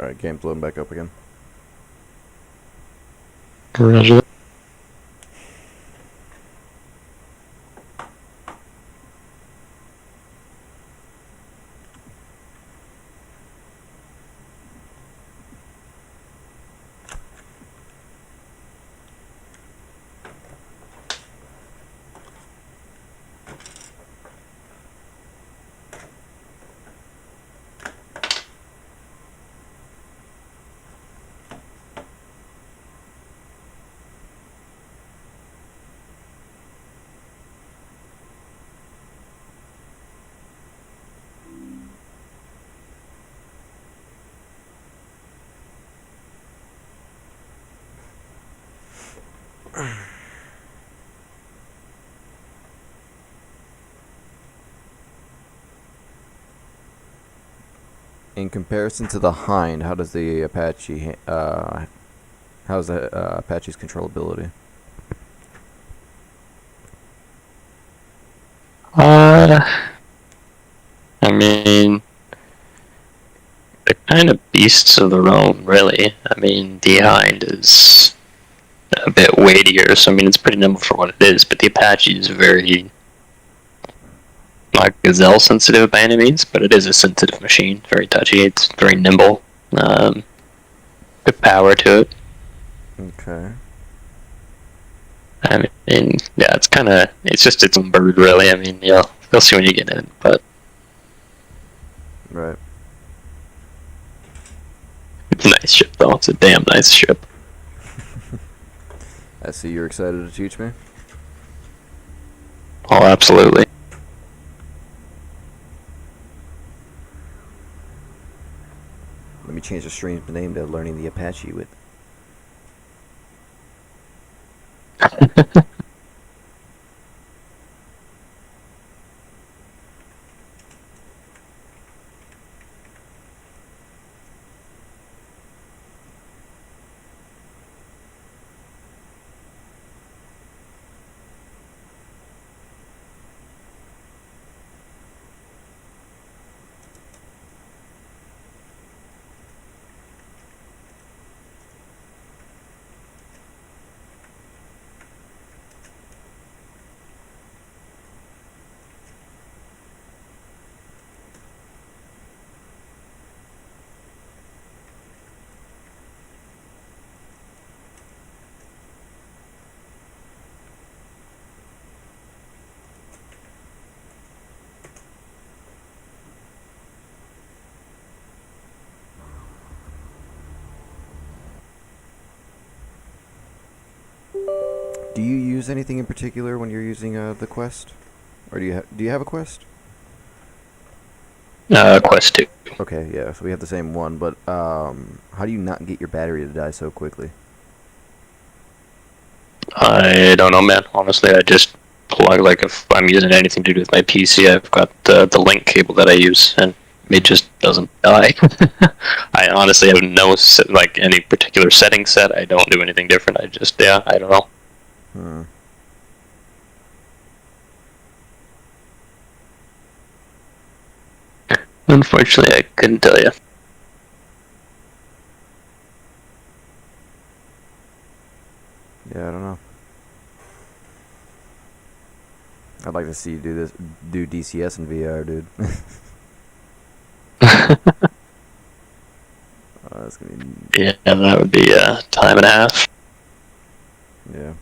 Alright, game's loading back up again. Roger. In comparison to the Hind, how does the Apache, how's the Apache's controllability? Uh, I mean, they're kind of beasts of their own, really. I mean, the Hind is a bit weightier, so I mean, it's pretty nimble for what it is, but the Apache is very, not gazelle sensitive by any means, but it is a sensitive machine. Very touchy, it's very nimble. Good power to it. Okay. I mean, yeah, it's just its own bird, really. I mean, you'll see when you get in it, but Right. it's a nice ship, though. It's a damn nice ship. I see you're excited to teach me. Oh, absolutely. Let me change the stream's name to Learning the Apache with. Do you use anything in particular when you're using the quest, or do you have a quest? Quest 2. Okay, yeah, so we have the same one, but how do you not get your battery to die so quickly? I don't know, man. Honestly, I just plug, like, if I'm using anything to do with my PC, I've got the link cable that I use, and it just doesn't die. I honestly have no, like, any particular setting set. I don't do anything different. I don't know. Hmm. Unfortunately, I couldn't tell you. Yeah, I don't know. I'd like to see you do DCS in VR, dude. That's gonna be, Yeah, that would be a time and a half. yeah.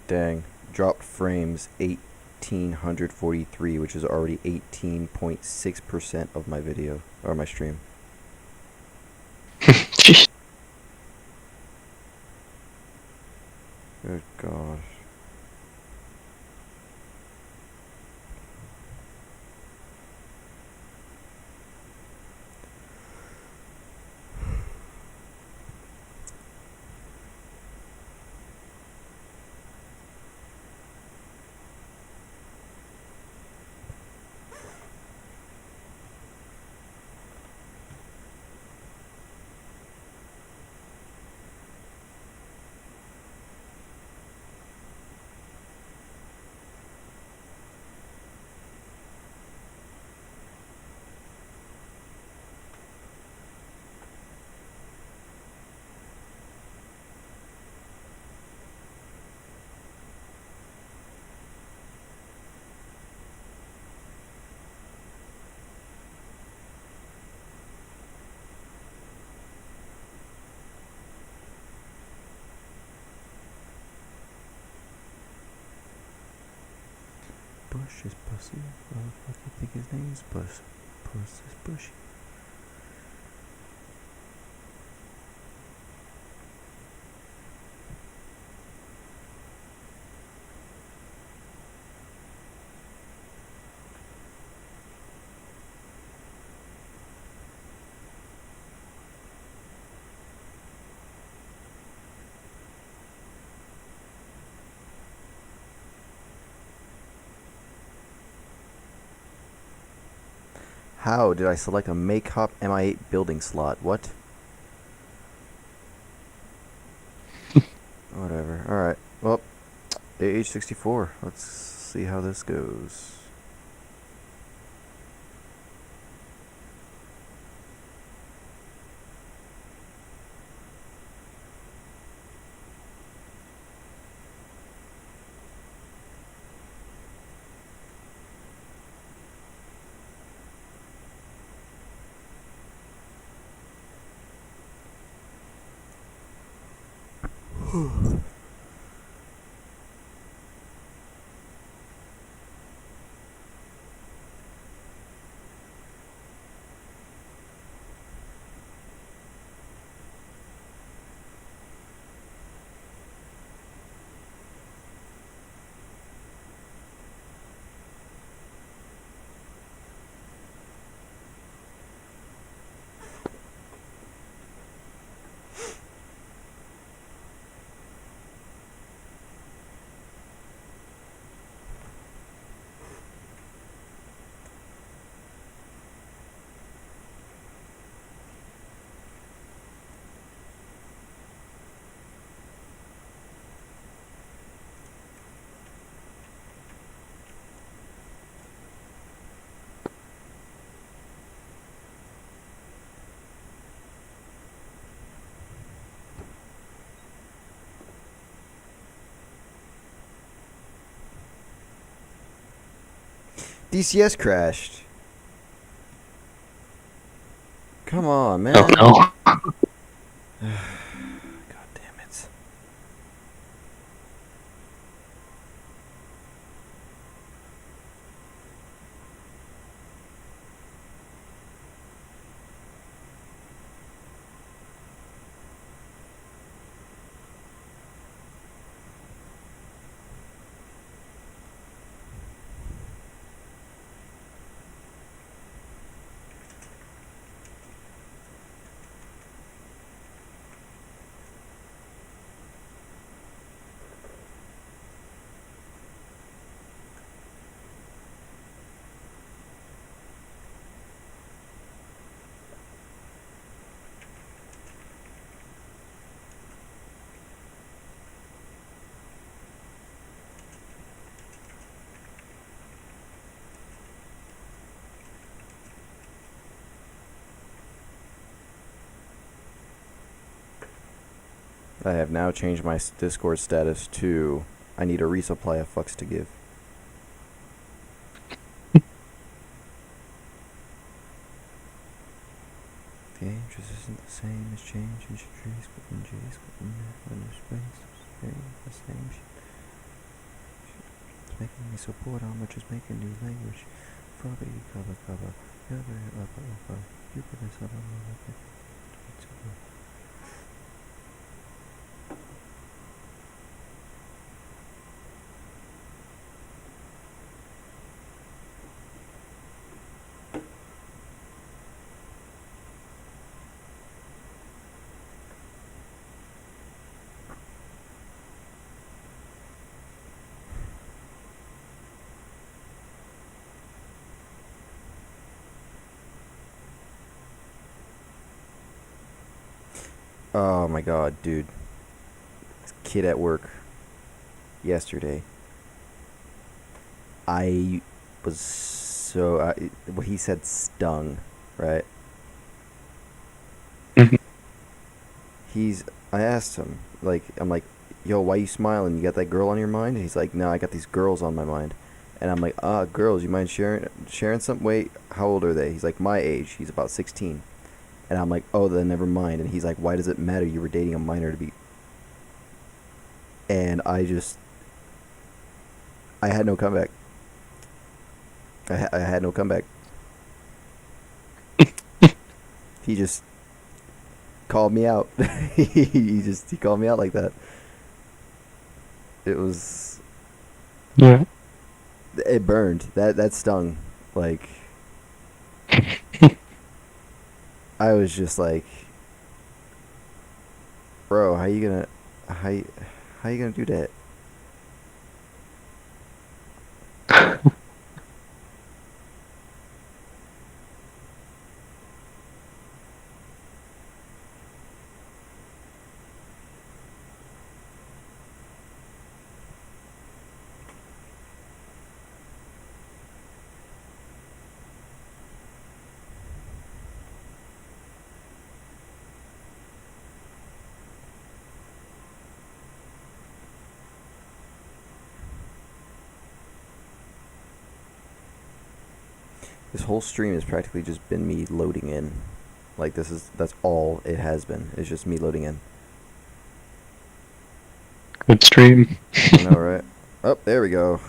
Dang, dropped frames 8 1,843, which is already 18.6% of my video or my stream. Jeez. Good gosh. Bush is pussy. What the fuck you think his name's Bush? Puss is Bushy. How did I select a make hop MI8 building slot? What? Whatever. Alright. Well, AH64. Let's see how this goes. DCS crashed. Come on, man. Oh no. God damn it. I have now changed my Discord status to I need a resupply of fucks to give. The interest isn't the same as change in trees, but in J's, but in space, it's the same shit. making me so bored. I'ma just make a new language. Froggy cover cover. You put this up on Oh my god, dude. This kid at work yesterday. I was so. What he said stung, right? Mhm. I asked him, like, I'm like, yo, why you smiling? You got that girl on your mind? And he's like, no, I got these girls on my mind. And I'm like, girls, you mind sharing something? Wait, how old are they? He's like, my age. He's about 16. And I'm like, oh, then never mind. And he's like, why does it matter? You were dating a minor to be. And I had no comeback. I had no comeback. He just called me out. He called me out like that. It was Yeah. it burned. That stung. Like I was just like, bro, how you gonna do that? This whole stream has practically just been me loading in. Like that's all it has been. It's just me loading in. Good stream. I know, right? Oh, there we go.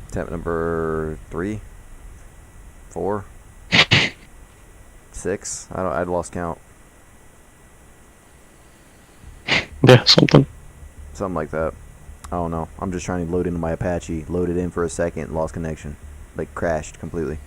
Attempt number 3, 4, 6. I'd lost count. Yeah, something. Something like that. I don't know. I'm just trying to load into my Apache. Loaded in for a second, lost connection. Like crashed completely.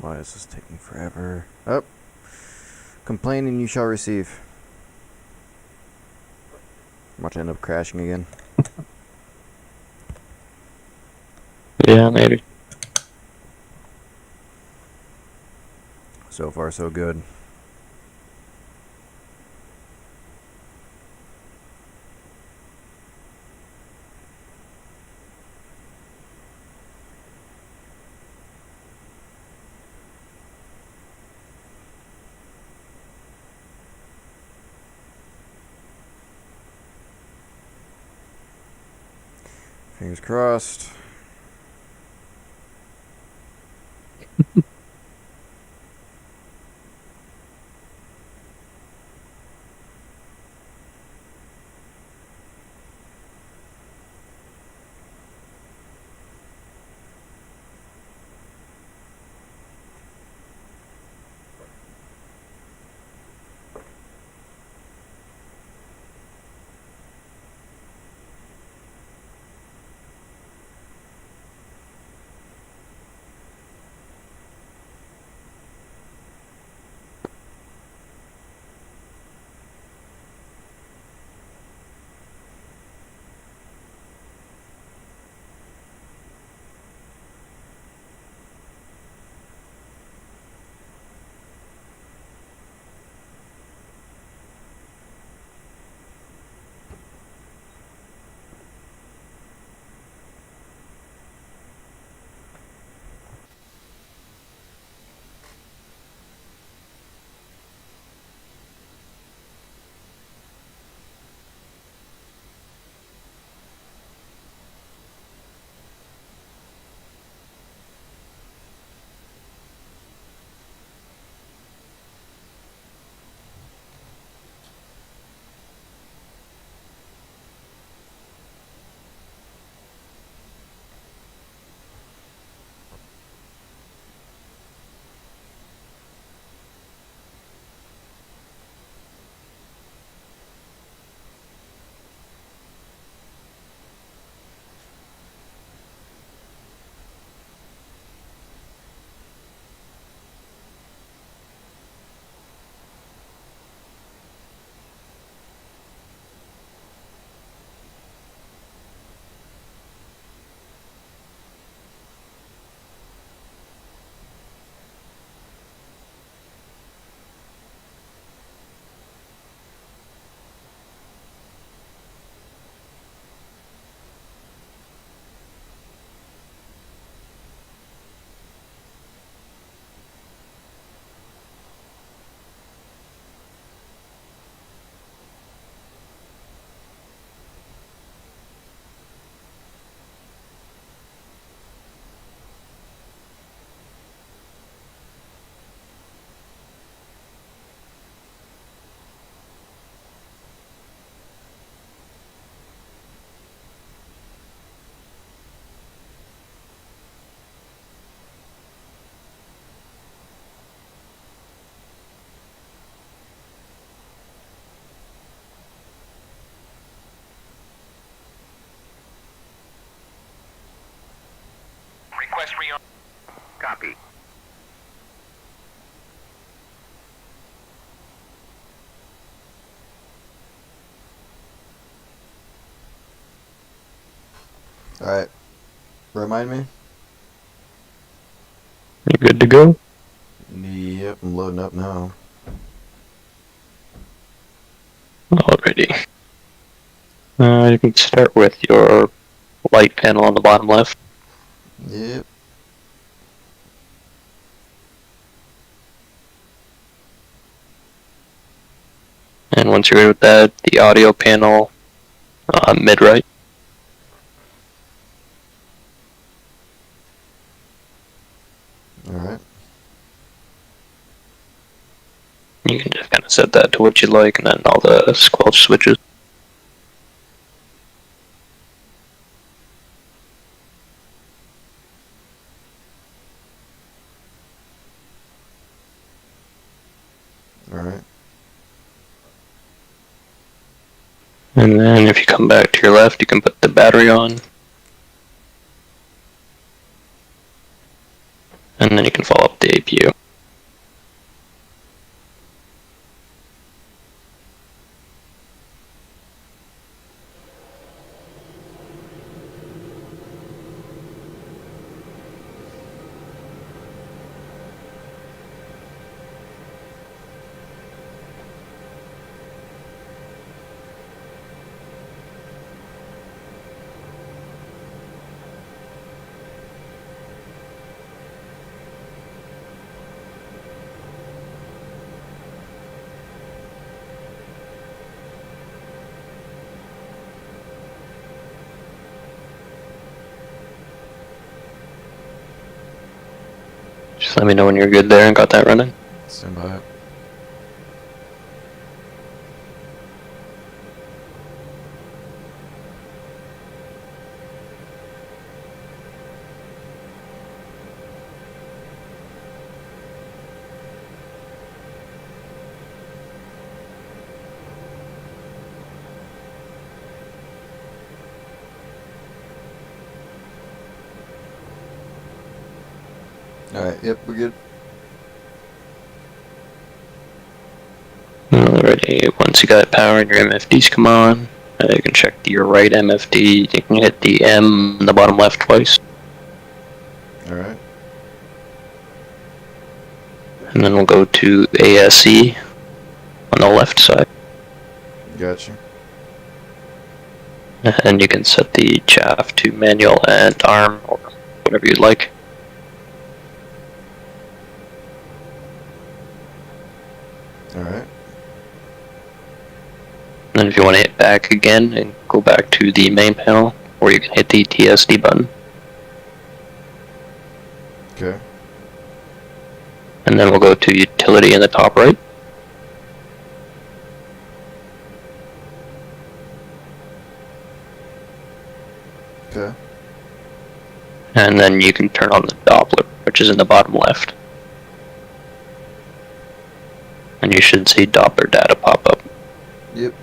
Why is this taking forever? Up. Complain and you shall receive. Watch it end up crashing again. Yeah, maybe. So far, so good. Fingers crossed. Request re- Copy. Alright. Remind me? You good to go? Yep, I'm loading up now. Already. You can start with your light panel on the bottom left. Yep. And once you're ready with that, the audio panel mid right. Alright. You can just kind of set that to what you like, and then all the squelch switches. Alright. And then if you come back to your left, you can put the battery on. And then you can follow up the APU. Just let me know when you're good there and got that running. Stand by. Alright, yep, we're good. Alrighty, once you got power and your MFDs come on, you can check your right MFD. You can hit the M in the bottom left twice. Alright. And then we'll go to ASE on the left side. Gotcha. And you can set the chaff to manual and arm or whatever you'd like. Alright. And then if you want to hit back again and go back to the main panel, or you can hit the TSD button. Okay. And then we'll go to utility in the top right. Okay. And then you can turn on the Doppler, which is in the bottom left. And you should see Doppler data pop up. Yep.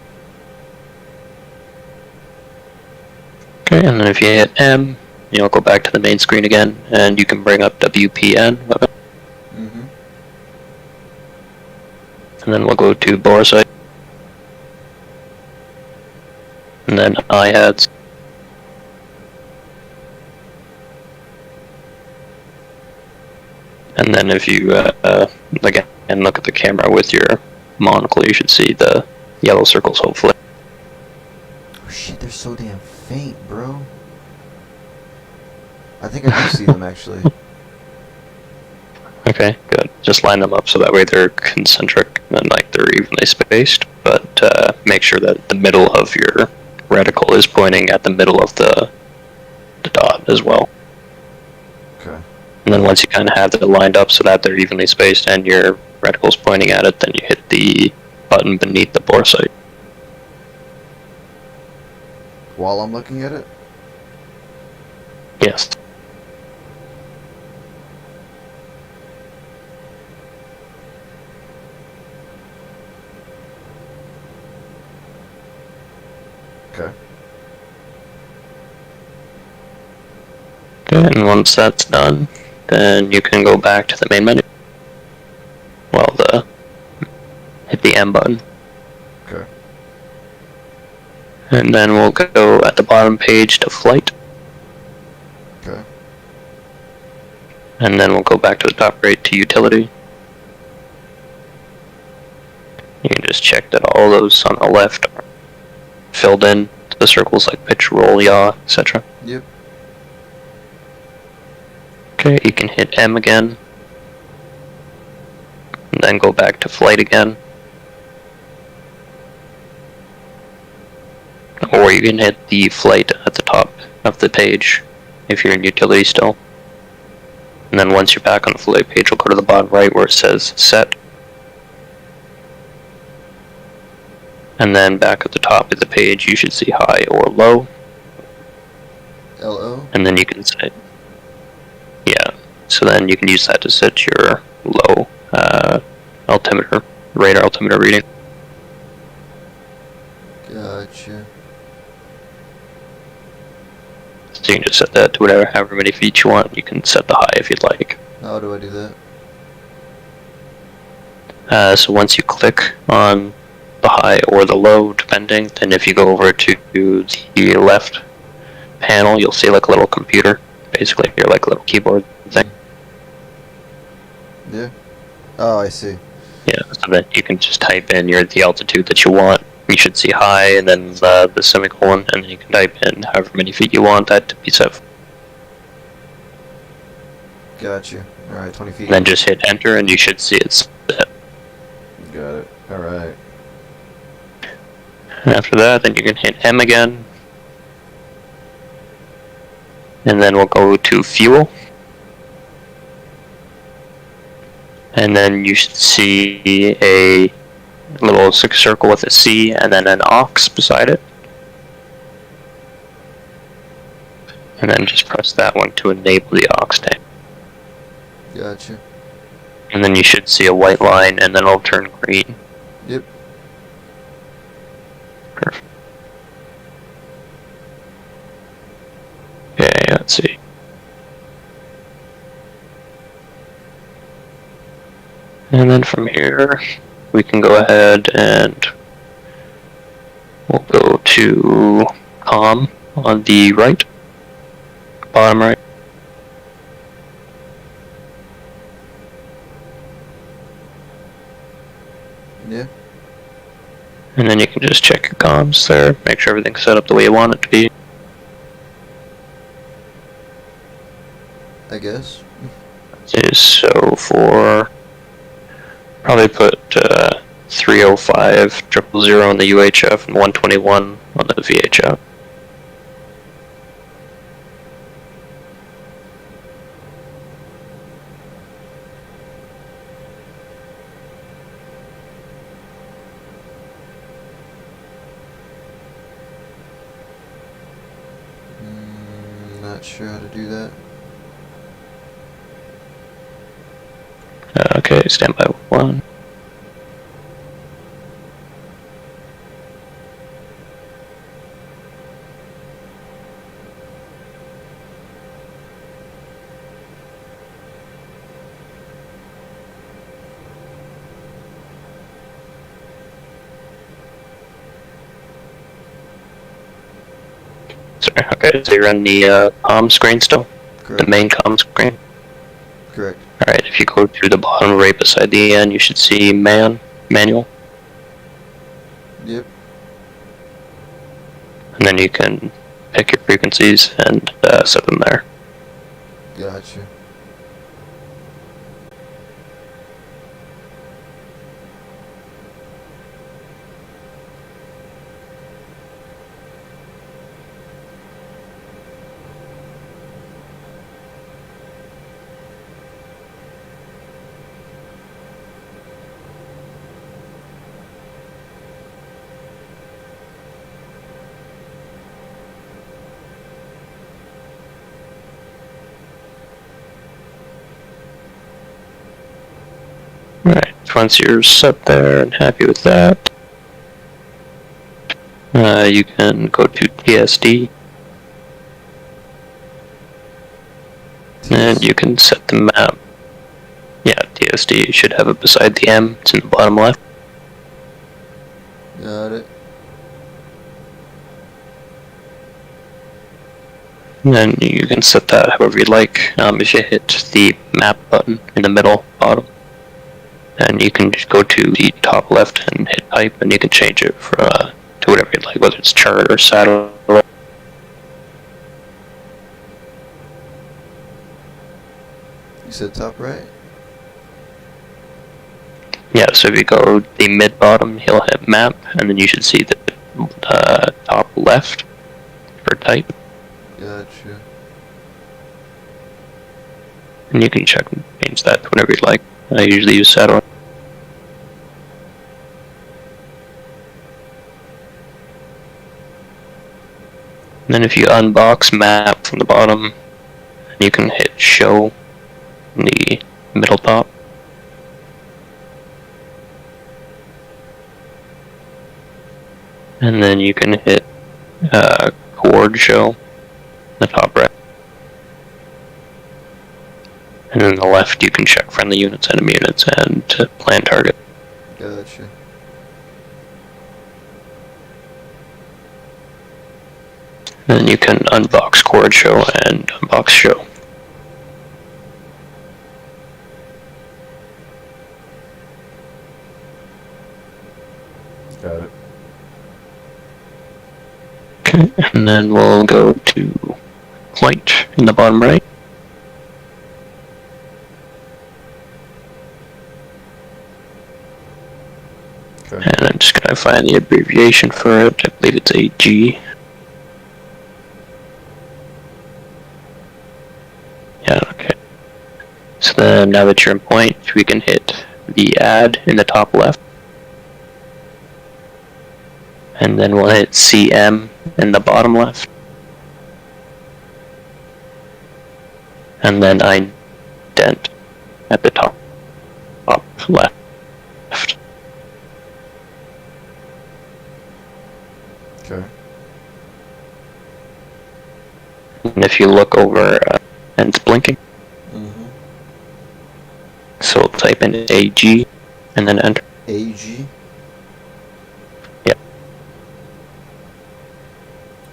Okay, and then if you hit M, you'll go back to the main screen again, and you can bring up WPN. Mm-hmm. And then we'll go to Boresight. And then IHADS. And then if you, again, look at the camera with your monocle, you should see the yellow circles, hopefully. Oh shit, they're so damn faint, bro. I think I do see them, actually. Okay, good. Just line them up so that way they're concentric and like they're evenly spaced, but make sure that the middle of your reticle is pointing at the middle of the dot as well. Okay. And then once you kind of have it lined up so that they're evenly spaced and your reticle's pointing at it, then you hit the button beneath the bore sight. While I'm looking at it? Yes. Okay. Okay, and once that's done, then you can go back to the main menu. Well, hit the M button. Okay. And then we'll go at the bottom page to flight. Okay. And then we'll go back to the top right to utility. You can just check that all those on the left are filled in to the circles like pitch, roll, yaw, etc. Yep. Okay, you can hit M again. And then go back to flight again. Or you can hit the flight at the top of the page if you're in utility still. And then once you're back on the flight page, we'll go to the bottom right where it says set. And then back at the top of the page, you should see high or low. LO? And then you can set, yeah, so then you can use that to set your low altimeter, radar altimeter reading. Gotcha. So you can just set that to whatever, however many feet you want. You can set the high if you'd like. How do I do that? So once you click on the high or the low, depending, then if you go over to the left panel, you'll see like a little computer. Basically, you're like a little keyboard thing. Yeah. Oh, I see. Yeah, so then you can just type in the altitude that you want. You should see high, and then the semicolon, and then you can type in however many feet you want that to be set. Gotcha. Alright, 20 feet. And then just hit enter, and you should see it set. Got it. Alright. And after that, then you can hit M again. And then we'll go to fuel. And then you should see a little circle with a C and then an aux beside it. And then just press that one to enable the aux tank. Gotcha. And then you should see a white line and then it'll turn green. Yep. Perfect. Okay, let's see. And then from here, we can go ahead and we'll go to COM on the right, bottom right. Yeah. And then you can just check your comms there, make sure everything's set up the way you want it to be. I guess. So for probably put 305 000 on the UHF and 121 on the VHF. Not sure how to do that. Okay, stand by 1. Sorry, okay, so you're on the comm screen still? Correct. The main comm screen? Correct. Alright, if you go to the bottom right beside the N, you should see manual. Yep. And then you can pick your frequencies and set them there. Gotcha. Alright, once you're set there and happy with that, you can go to TSD, and you can set the map. Yeah, TSD, you should have it beside the M, it's in the bottom left. Got it. And then you can set that however you like. If you hit the map button in the middle, bottom, and you can just go to the top left and hit type, and you can change it for, to whatever you'd like, whether it's chart or satellite. You said top right? Yeah, so if you go the mid bottom, you'll hit map, and then you should see the top left for type. Gotcha. And you can check and change that to whatever you'd like. I usually use satellite. And then if you unbox map from the bottom, you can hit show in the middle top. And then you can hit chord show in the top right. And then the left, you can check friendly units, enemy units, and plan target. Gotcha. And then you can unbox chord show and unbox show. Got it. Okay, and then we'll go to light in the bottom right. Okay. And I'm just gonna find the abbreviation for it. I believe it's AG. Yeah, okay. So then now that you're in point, we can hit the add in the top left. And then we'll hit CM in the bottom left. And then ident at the top left. Okay. And if you look over, and it's blinking. Mm-hmm. So we'll type in AG and then enter. AG. Yep.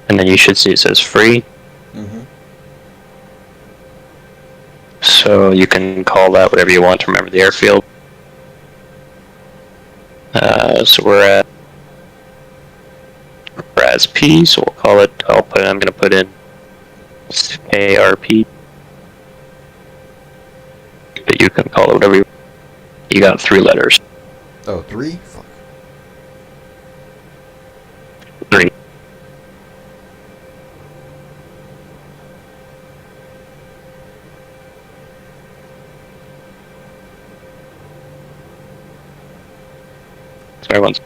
And then you should see it says free. Mm-hmm. So you can call that whatever you want to remember the airfield. So we're at RASP, so we'll call it, I'm gonna put in ARP. But you can call it whatever you got 3 letters. Oh, 3? Fuck. 3. Sorry, once.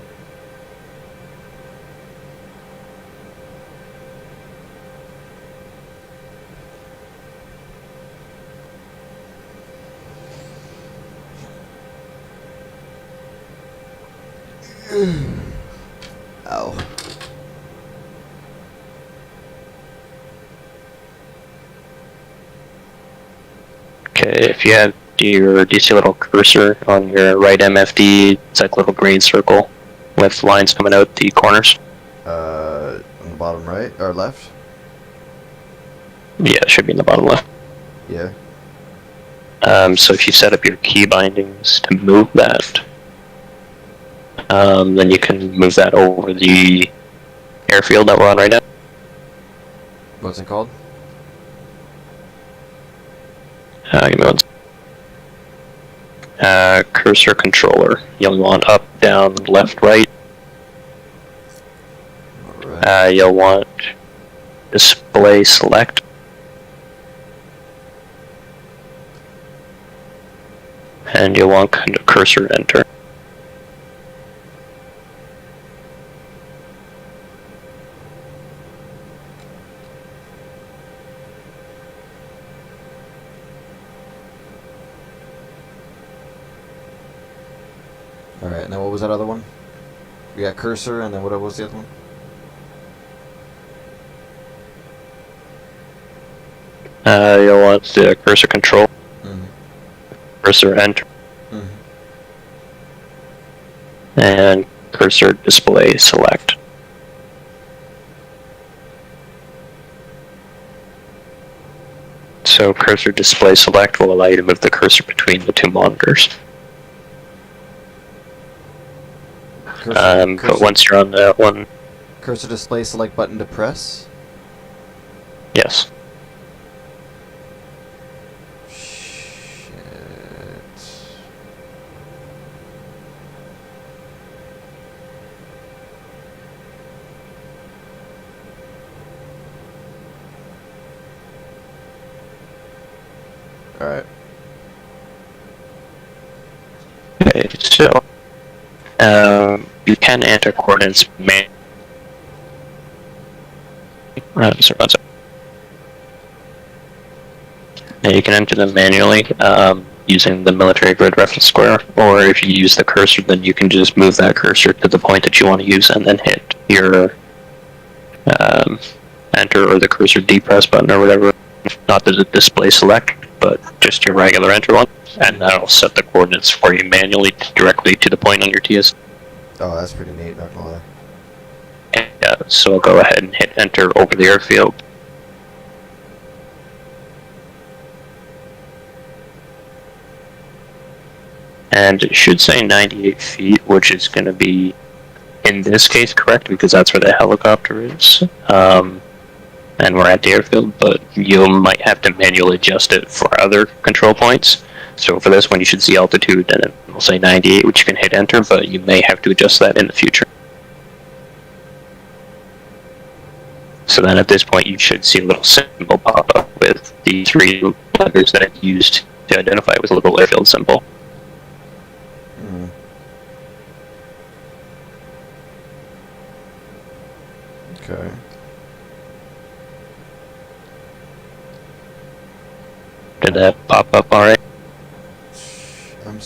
Ow. Okay, if you have your DC little cursor on your right MFD, it's like a little green circle with lines coming out the corners. On the bottom right or left? Yeah, it should be in the bottom left. Yeah. So if you set up your key bindings to move that, then you can move that over the airfield that we're on right now. What's it called? Give me one. Cursor controller. You'll want up, down, left, right. Alright. You'll want display select. And you'll want kind of cursor enter. Alright, now what was that other one? We got cursor, and then what was the other one? You'll want the cursor control, Mm-hmm. cursor enter, Mm-hmm. and cursor display select. So cursor display select will allow you to move the cursor between the 2 monitors. But once you're on that one, Cursor display select button to press. yes. Shit. Alright. Okay, so you can enter coordinates manually. Sorry, one second. Yeah, you can enter them manually using the military grid reference square, or if you use the cursor, then you can just move that cursor to the point that you want to use and then hit your enter or the cursor depress button or whatever. Not the display select but just your regular enter one, and that'll set the coordinates for you manually directly to the point on your TS. Oh, that's pretty neat, not gonna lie. Yeah, so I'll go ahead and hit enter over the airfield. And it should say 98 feet, which is going to be, in this case, correct, because that's where the helicopter is. And we're at the airfield, but you might have to manually adjust it for other control points. So for this one, you should see altitude, and it will say 98, which you can hit enter, but you may have to adjust that in the future. So then at this point, you should see a little symbol pop up with the 3 letters that I've used to identify with a little airfield symbol. Okay. Did that pop up alright? I'm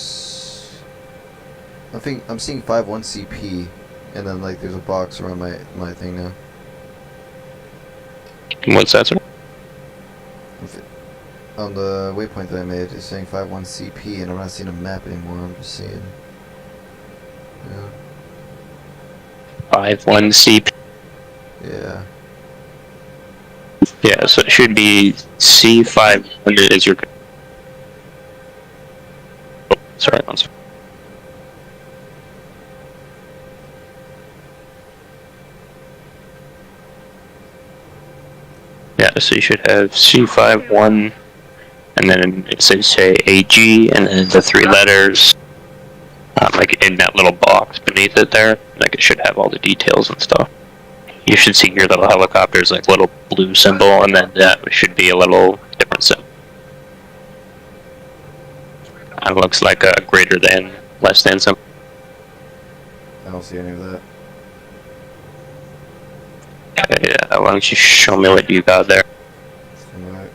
seeing 51 CP, and then like there's a box around my thing now. What's that, sir? On the waypoint that I made, it's saying 51 CP, and I'm not seeing a map anymore. I'm just seeing. Yeah. 51 CP. Yeah. Yeah, so it should be C500 is your. Oh, sorry, one second. Yeah, so you should have C51, and then it says say AG, and then the 3 letters, like in that little box beneath it there. Like it should have all the details and stuff. You should see your little helicopters, like little blue symbol, and then that should be a little different symbol. It looks like a greater than, less than symbol. I don't see any of that. Okay, yeah, why don't you show me what you got there? Alright.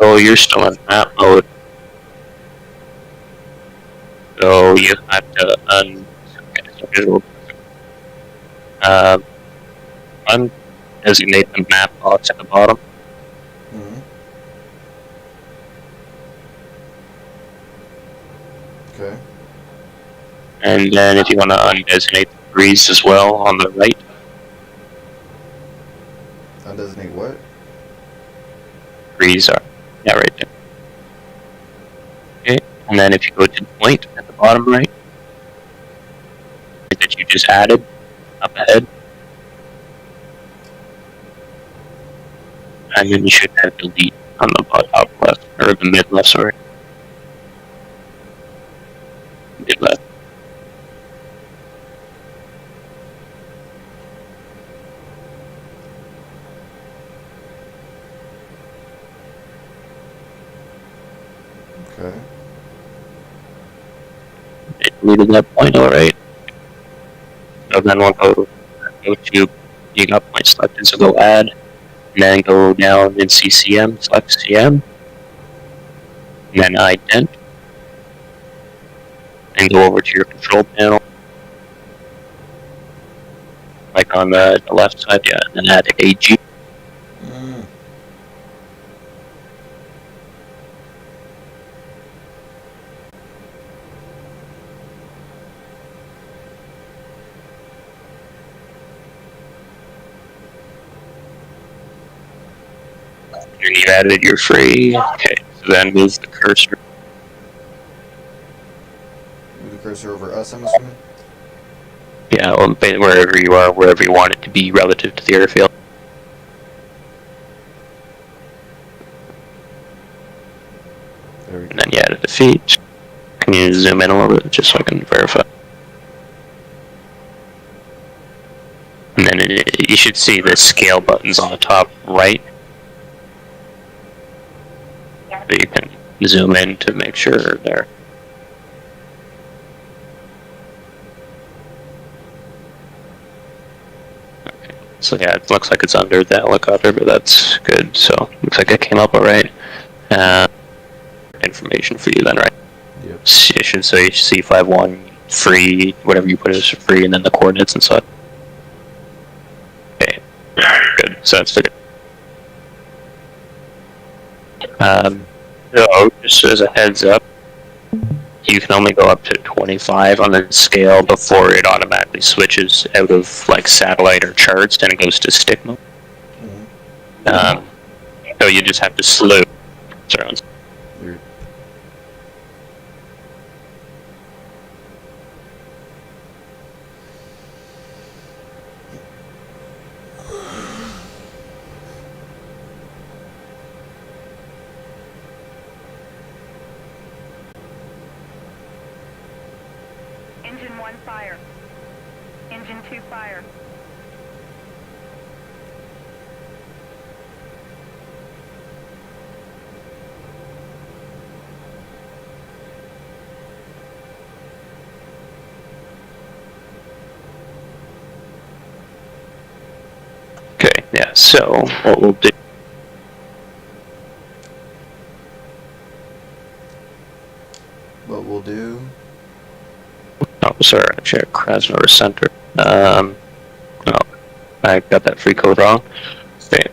Oh, you're still in map mode. So you have to undesignate the map box at the bottom. Mm-hmm. Okay. And then if you want to undesignate the breeze as well on the right. Undesignate what? Breeze are, yeah, right there. Okay, and then if you go to the point at the bottom right, that you just added up ahead, and then you should have delete on the top left, or the mid left, sorry. Mid left. Okay. It deleted that point, alright. So then we'll go to, you got point selected, so go add, and then go down in CCM, select CM, and then ident, and go over to your control panel, like on the left side, yeah, and then add AG. Mm. And you've added your free. Okay, so then move the cursor. Move the cursor over us, I'm assuming? Yeah, well, wherever you are, wherever you want it to be relative to the airfield. There we go. And then you added the feet. Can you zoom in a little bit just so I can verify? And then you should see the scale buttons on the top right. So you can zoom in to make sure they're. Okay. So yeah, it looks like it's under the helicopter, but that's good. So looks like it came up all right. Information for you then, right? Yep. It should say C51 free, whatever you put is free, and then the coordinates and such. Okay, good. So that's good. So just as a heads up, you can only go up to 25 on the scale before it automatically switches out of like satellite or charts, and it goes to stick mode. So you just have to slew. Sorry. Engine 1 fire. Engine 2 fire. Okay, yeah, so what we'll do. What we'll do. Oh, sorry, I checked Krasnodar Center. Oh, I got that free code wrong. Okay.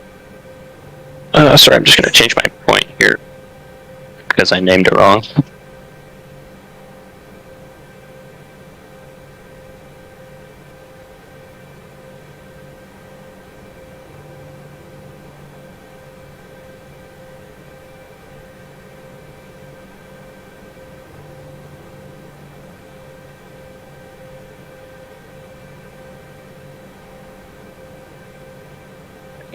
Sorry, I'm just gonna change my point here because I named it wrong.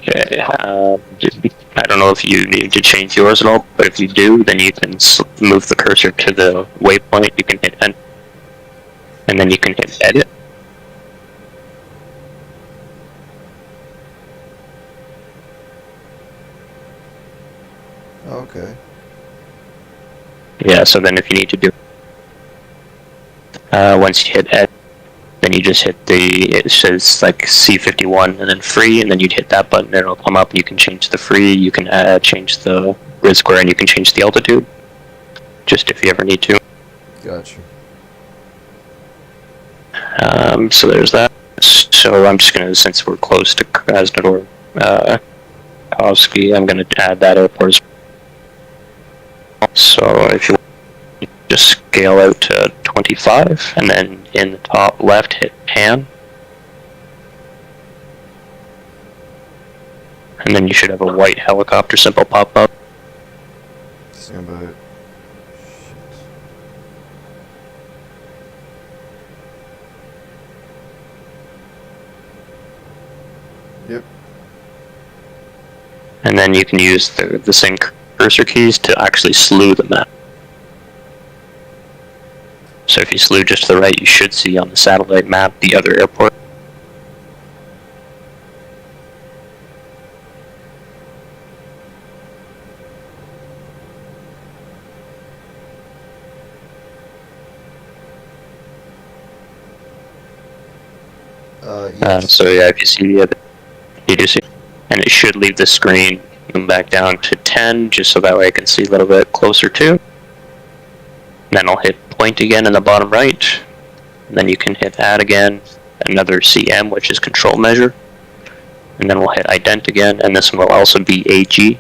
Okay, I don't know if you need to change yours at all, but if you do, then you can move the cursor to the waypoint, you can hit enter, and then you can hit edit. Okay. Yeah, so then if you need to do, once you hit edit, then you just hit it says like C51 and then free, and then you'd hit that button and it'll come up and you can change the free, you can change the grid square, and you can change the altitude, just if you ever need to. Gotcha. So there's that. So I'm just gonna, since we're close to Krasnodar, Kowski, I'm gonna add that airport as well. So if you just scale out to 25, and then in the top left hit pan, and then you should have a white helicopter symbol pop up. Stand by. Shit. Yep. And then you can use the same cursor keys to actually slew the map. So if you slew just to the right, you should see on the satellite map the other airport. Yes. So yeah, if you see the other, you do see, and it should leave the screen and back down to 10, just so that way I can see a little bit closer too. Then I'll hit point again in the bottom right, and then you can hit add again, another CM, which is control measure, and then we'll hit ident again, and this one will also be AG.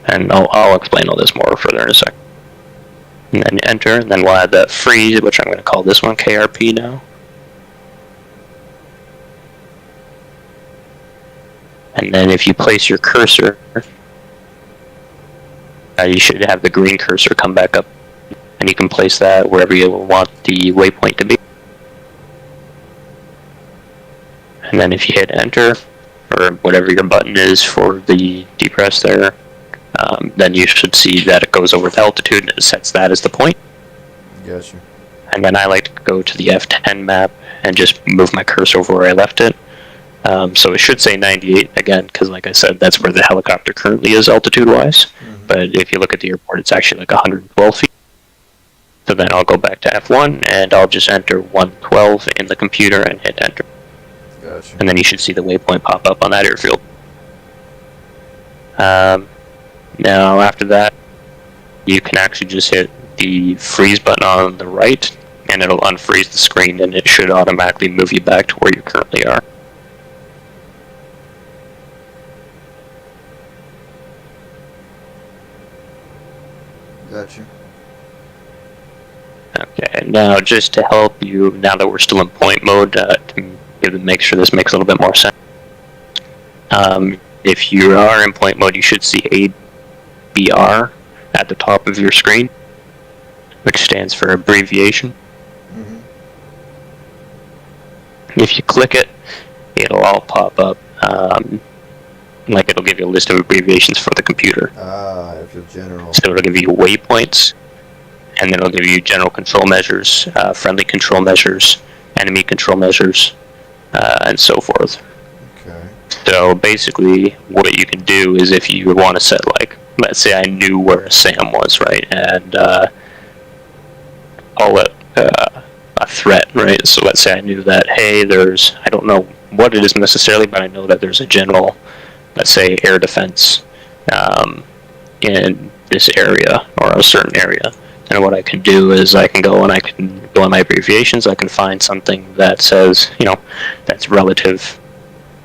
And I'll explain all this more further in a second. And then enter, and then we'll add that freeze, which I'm going to call this one KRP now. And then if you place your cursor, you should have the green cursor come back up, and you can place that wherever you want the waypoint to be. And then if you hit enter, or whatever your button is for the depress there, then you should see that it goes over the altitude and it sets that as the point. Gotcha. And then I like to go to the F10 map and just move my cursor over where I left it. So it should say 98 again, because like I said, that's where the helicopter currently is altitude-wise. But if you look at the airport, it's actually like 112 feet. So then I'll go back to F1, and I'll just enter 112 in the computer and hit enter. Gotcha. And then you should see the waypoint pop up on that airfield. Now after that, you can actually just hit the freeze button on the right, and it'll unfreeze the screen, and it should automatically move you back to where you currently are. Gotcha. Okay, now just to help you, now that we're still in point mode, to make sure this makes a little bit more sense. If you are in point mode, you should see ABR at the top of your screen, which stands for abbreviation. If you click it, it'll all pop up. Like it'll give you a list of abbreviations for the computer. Airfield general. So it'll give you waypoints, and then it'll give you general control measures, friendly control measures, enemy control measures, and so forth. Okay. So basically, what you can do is if you want to set, like, let's say I knew where a SAM was, right, and call it a threat, right? So let's say I knew that, hey, there's, I don't know what it is necessarily, but I know that there's a general, let's say, air defense in this area or a certain area. And what I can do is I can go and I can go on my abbreviations. I can find something that says, you know, that's relative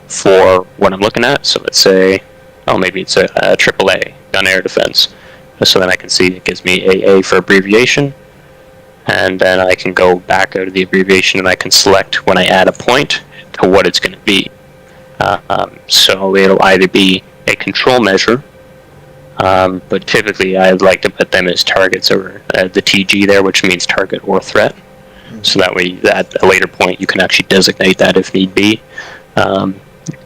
for what I'm looking at. So let's say, oh, maybe it's a AAA, gun air defense. So then I can see it gives me AA for abbreviation. And then I can go back out of the abbreviation and I can select when I add a point to what it's going to be. So it'll either be a control measure, but typically I'd like to put them as targets, or the TG there, which means target or threat. So that way at a later point you can actually designate that if need be.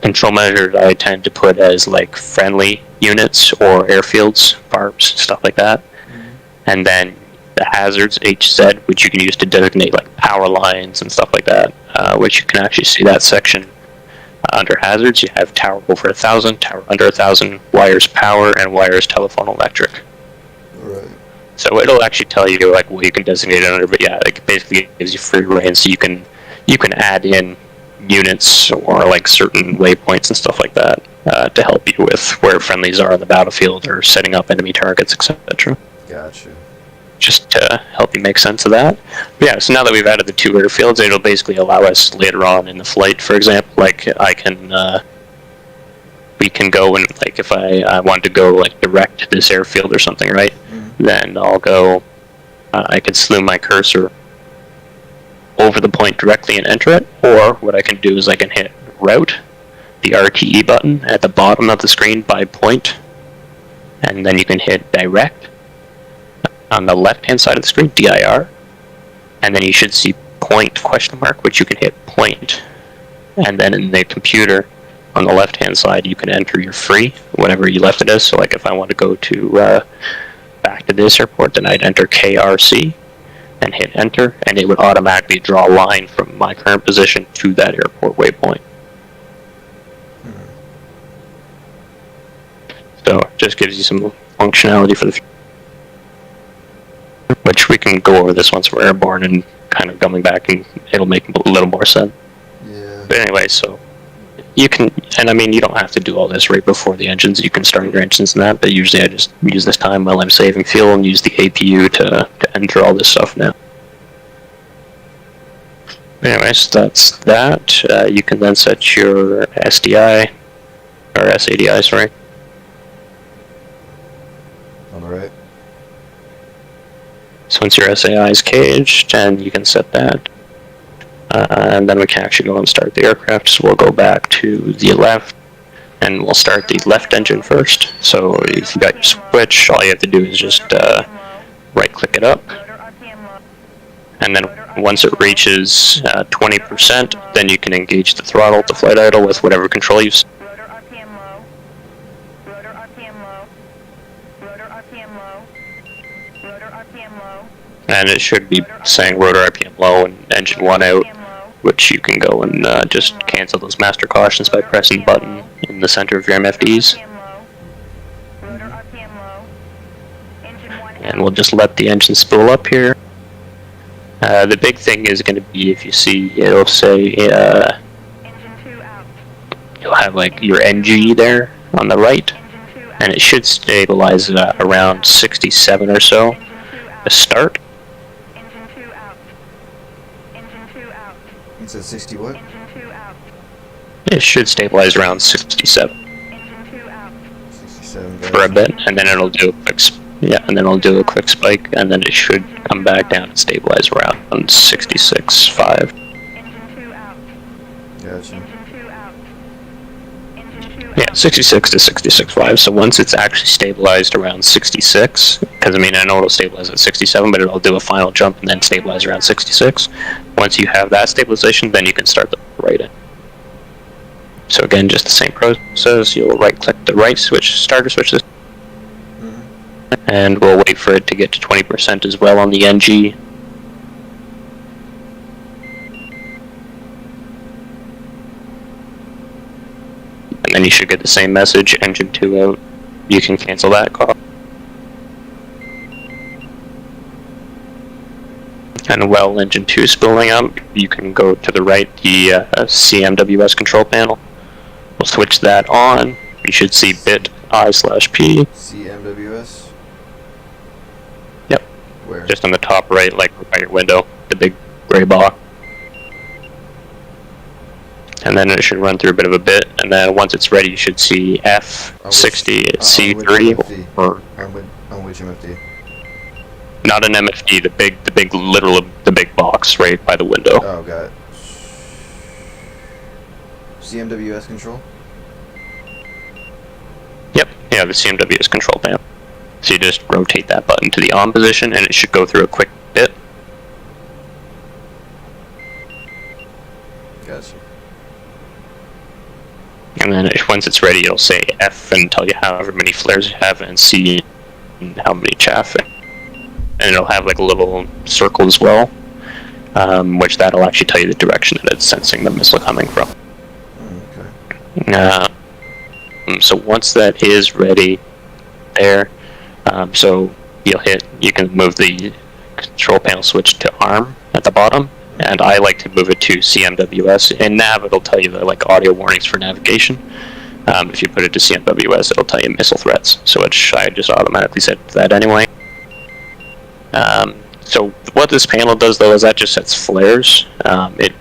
Control measures I tend to put as like friendly units or airfields, FARPs, stuff like that. And then the hazards, HZ, which you can use to designate like power lines and stuff like that, which you can actually see that section. Under hazards, you have tower over 1,000, tower under 1,000, wires power, and wires telephone electric. Right. So it'll actually tell you like what you can designate it under, but yeah, it basically gives you free reign, so you can add in units or like certain waypoints and stuff like that to help you with where friendlies are on the battlefield or setting up enemy targets, etc. Gotcha. Just to help you make sense of that. But yeah, so now that we've added the two airfields, it'll basically allow us later on in the flight, for example, like I can, we can go and like if I want to go like direct to this airfield or something, right? Then I'll go, I can slew my cursor over the point directly and enter it, or what I can do is I can hit route, the RTE button at the bottom of the screen by point, and then you can hit direct on the left-hand side of the screen, DIR, and then you should see point question mark, which you can hit point, and then in the computer on the left-hand side you can enter your free, whatever you left it as. So like if I want to go to back to this airport, then I'd enter KRC and hit enter, and it would automatically draw a line from my current position to that airport waypoint. So it just gives you some functionality for the future, which we can go over this once we're airborne and kind of coming back, and it'll make a little more sense. Yeah. But anyway, so you can, and I mean, you don't have to do all this right before the engines. You can start your engines and that, but usually I just use this time while I'm saving fuel and use the APU to enter all this stuff now. Anyways, that's that. You can then set your SDI, or SADI, sorry. Alright. So once your SAI is caged, and you can set that. And then we can actually go and start the aircraft. So we'll go back to the left, and we'll start the left engine first. So if you got your switch, all you have to do is just right-click it up. And then once it reaches 20%, then you can engage the throttle to flight idle with whatever control you've set. Rotor RPM low. Rotor RPM low. Rotor RPM low. Rotor RPM low. And it should be saying rotor RPM low and engine 1 out. which you can go and just cancel those master cautions by pressing the button in the center of your MFDs. And we'll just let the engine spool up here. The big thing is going to be, if you see, it'll say, you'll have like your NG there on the right, and it should stabilize around 67 or so to start. It says 60 what? It should stabilize around 67 67. for a bit, and then it'll do a quick spike, and then it should come back down and stabilize around 66.5. Gotcha. Yeah, 66 to 66.5. So once it's actually stabilized around 66, because I mean I know it'll stabilize at 67, but it'll do a final jump and then stabilize around 66. Once you have that stabilization, then you can start the right in. So again, just the same process. You'll right-click the right switch, starter switch this, and we'll wait for it to get to 20% as well on the NG. And then you should get the same message, engine 2 out. You can cancel that call. And while engine 2 is spooling up, you can go to the right, the CMWS control panel. We'll switch that on. You should see bit I/P. CMWS? Yep. Where? Just on the top right, like by your window, the big gray box. And then it should run through a bit of a bit, and then once it's ready, you should see F60, C3, or on which MFD? not an MFD, the big box right by the window. Oh, got it. CMWS control? Yep, yeah, the CMWS control panel. So you just rotate that button to the on position, and it should go through a quick bit. Gotcha. And then once it's ready, it'll say F and tell you however many flares you have, and C and how many chaff. And it'll have like a little circle as well, which that'll actually tell you the direction that it's sensing the missile coming from. Okay. So once that is ready there, so you can move the control panel switch to ARM at the bottom, and I like to move it to CMWS. In nav, it'll tell you the audio warnings for navigation. If you put it to CMWS, it'll tell you missile threats, so I just automatically set that anyway. So what this panel does though is that just sets flares. It